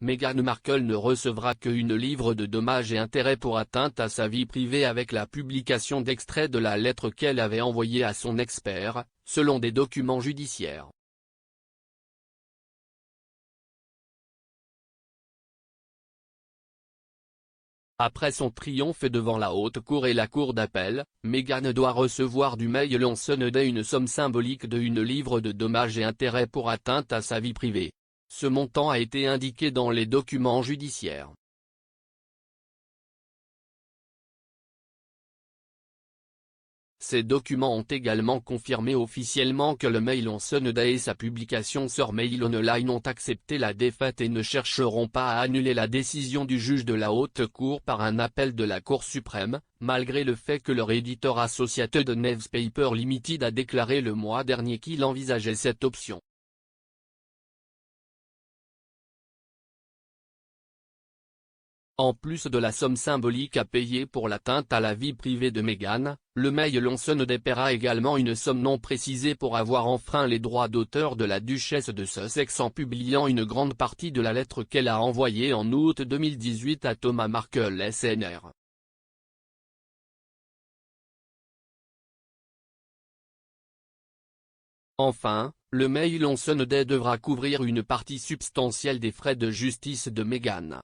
Meghan Markle ne recevra qu'une livre de dommages et intérêts pour atteinte à sa vie privée avec la publication d'extraits de la lettre qu'elle avait envoyée à son ex-père, selon des documents judiciaires. Après son triomphe devant la Haute Cour et la Cour d'appel, Meghan doit recevoir du Mail on Sunday une somme symbolique de une livre de dommages et intérêts pour atteinte à sa vie privée. Ce montant a été indiqué dans les documents judiciaires. Ces documents ont également confirmé officiellement que le Mail on Sunday et sa publication sur Mail Online ont accepté la défaite et ne chercheront pas à annuler la décision du juge de la Haute Cour par un appel de la Cour suprême, malgré le fait que leur éditeur Associated Newspaper Limited a déclaré le mois dernier qu'il envisageait cette option. En plus de la somme symbolique à payer pour l'atteinte à la vie privée de Meghan, le Mail on Sunday paiera également une somme non précisée pour avoir enfreint les droits d'auteur de la duchesse de Sussex en publiant une grande partie de la lettre qu'elle a envoyée en août 2018 à Thomas Markle SNR. Enfin, le Mail on Sunday devra couvrir une partie substantielle des frais de justice de Meghan.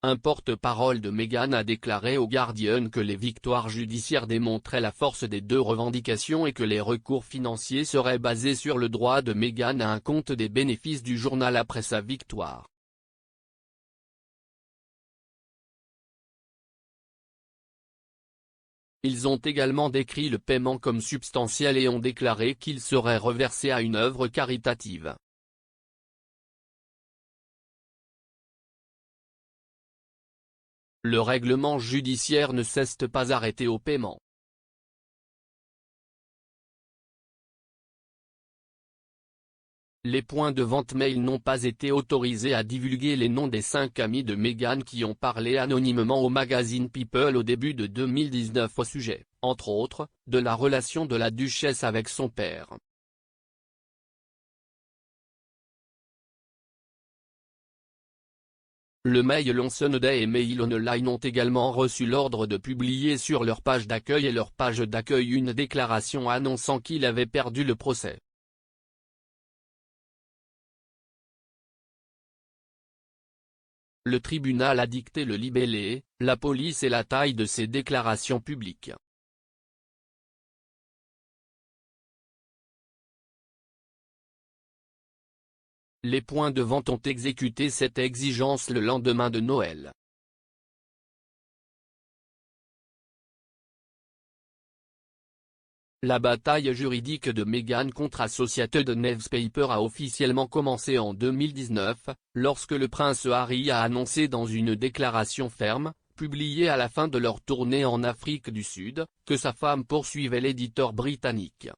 Un porte-parole de Meghan a déclaré au Guardian que les victoires judiciaires démontraient la force des deux revendications et que les recours financiers seraient basés sur le droit de Meghan à un compte des bénéfices du journal après sa victoire. Ils ont également décrit le paiement comme substantiel et ont déclaré qu'il serait reversé à une œuvre caritative. Le règlement judiciaire ne s'est pas arrêté au paiement. Les points de vente Mail n'ont pas été autorisés à divulguer les noms des 5 amis de Meghan qui ont parlé anonymement au magazine People au début de 2019 au sujet, entre autres, de la relation de la duchesse avec son père. Le Mail on Sunday et Mail Online ont également reçu l'ordre de publier sur leur page d'accueil et leur page d'accueil une déclaration annonçant qu'il avait perdu le procès. Le tribunal a dicté le libellé, la police et la taille de ces déclarations publiques. Les points de vente ont exécuté cette exigence le lendemain de Noël. La bataille juridique de Meghan contre Associated Newspaper a officiellement commencé en 2019, lorsque le prince Harry a annoncé dans une déclaration ferme, publiée à la fin de leur tournée en Afrique du Sud, que sa femme poursuivait l'éditeur britannique.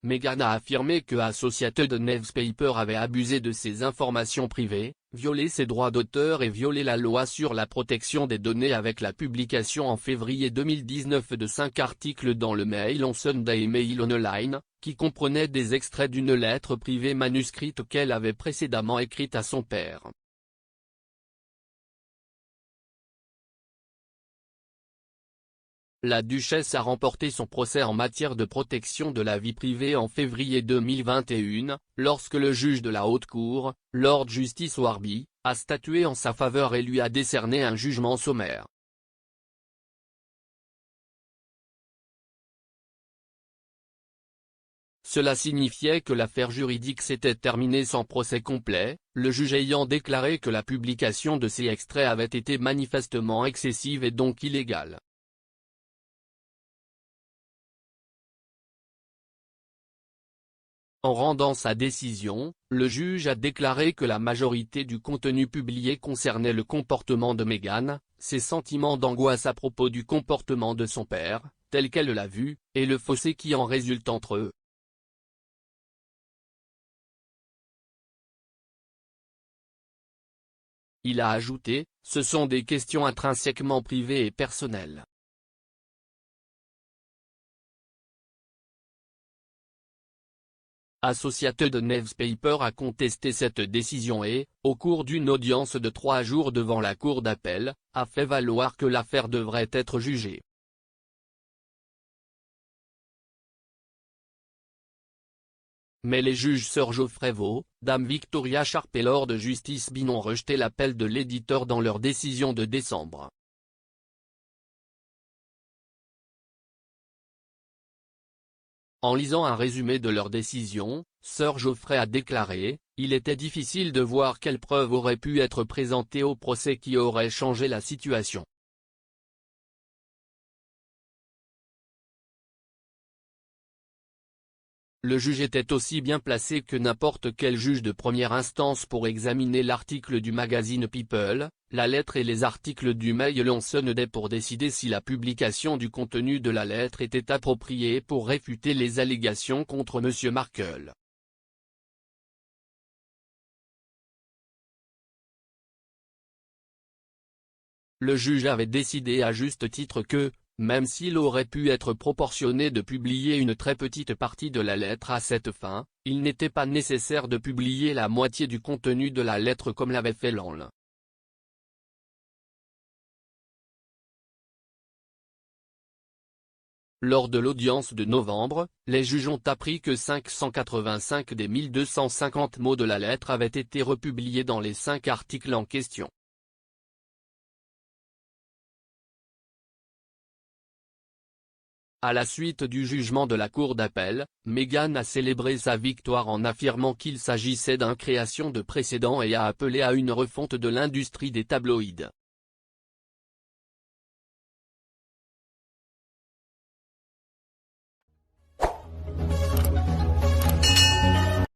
Meghan a affirmé que Associated Newspaper avait abusé de ses informations privées, violé ses droits d'auteur et violé la loi sur la protection des données avec la publication en février 2019 de 5 articles dans le Mail on Sunday et Mail Online, qui comprenaient des extraits d'une lettre privée manuscrite qu'elle avait précédemment écrite à son père. La duchesse a remporté son procès en matière de protection de la vie privée en février 2021, lorsque le juge de la Haute Cour, Lord Justice Warby, a statué en sa faveur et lui a décerné un jugement sommaire. Cela signifiait que l'affaire juridique s'était terminée sans procès complet, le juge ayant déclaré que la publication de ces extraits avait été manifestement excessive et donc illégale. En rendant sa décision, le juge a déclaré que la majorité du contenu publié concernait le comportement de Meghan, ses sentiments d'angoisse à propos du comportement de son père, tel qu'elle l'a vu, et le fossé qui en résulte entre eux. Il a ajouté, « Ce sont des questions intrinsèquement privées et personnelles. » Associated Newspaper a contesté cette décision et, au cours d'une audience de 3 jours devant la cour d'appel, a fait valoir que l'affaire devrait être jugée. Mais les juges Sir Geoffrey Vaux, Dame Victoria Sharp et Lord Justice Bean ont rejeté l'appel de l'éditeur dans leur décision de décembre. En lisant un résumé de leur décision, Sir Geoffrey a déclaré, « Il était difficile de voir quelles preuves auraient pu être présentées au procès qui auraient changé la situation. » Le juge était aussi bien placé que n'importe quel juge de première instance pour examiner l'article du magazine People, la lettre et les articles du Mail on Sunday pour décider si la publication du contenu de la lettre était appropriée pour réfuter les allégations contre M. Markle. Le juge avait décidé à juste titre que, même s'il aurait pu être proportionné de publier une très petite partie de la lettre à cette fin, il n'était pas nécessaire de publier la moitié du contenu de la lettre comme l'avait fait Lange. Lors de l'audience de novembre, les juges ont appris que 585 des 1250 mots de la lettre avaient été republiés dans les 5 articles en question. À la suite du jugement de la cour d'appel, Meghan a célébré sa victoire en affirmant qu'il s'agissait d'une création de précédent et a appelé à une refonte de l'industrie des tabloïds.